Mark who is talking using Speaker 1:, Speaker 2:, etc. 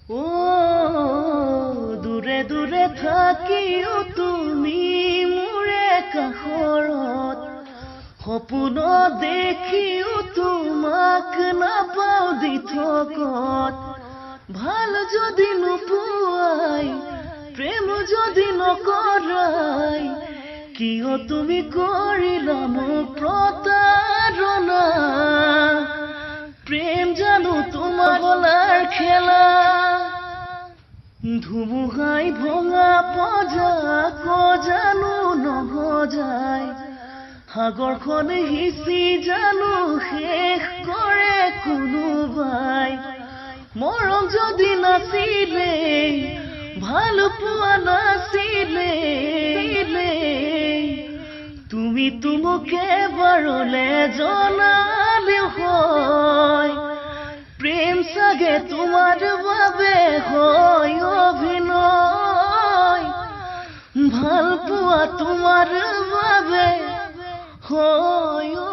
Speaker 1: ও দূৰে দূৰে থাকিও তুমি মোৰে কাষৰত সপোনত দেখিও তোমাক নাপাও দিঠকত ভাল যদি নোপোৱাই প্ৰেম যদি নকৰাই কিয় তুমি কৰিলা মোক প্ৰতাৰণা প্ৰেম জানো তোমাৰ গলাৰ খেলা ধুমুহাই ভঙা পজাক জানো নহজাই সাগৰখন হিচি জানো শেষ কৰে কোনোবাই মৰম যদি নাছিলে ভাল পোৱা নাছিলে তুমি মোক এবাৰলে জনালেও হয় প্ৰেম চাগে তোমাৰ বাবে হয় অভিনয় ভাল পোৱা তোমাৰ বাবে হয়